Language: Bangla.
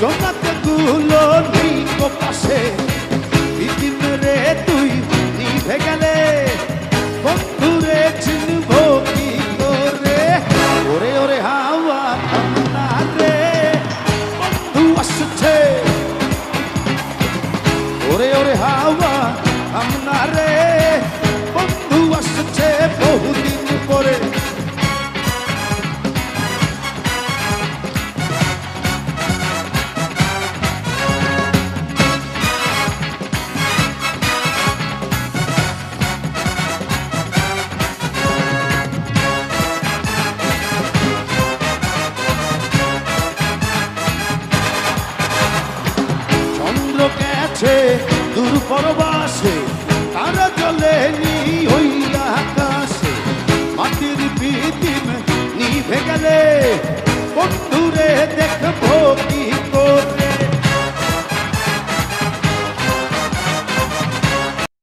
জোনাতে গুলো নেই পাশে দিন রে তুই নিভে গেলে বন্ধুরে চিনব কি করে ওরে ওরে হাওয়া থামনা রে বন্ধু আসছে ওরে ওরে হাওয়া থামনা রে বন্ধু আসছে বহুদিন পরে দূর পরবাসে তারা জ্বলেনি ওই আকাশে মাটির পিদিম নিভে গেলে বন্ধুরে দেখবো কি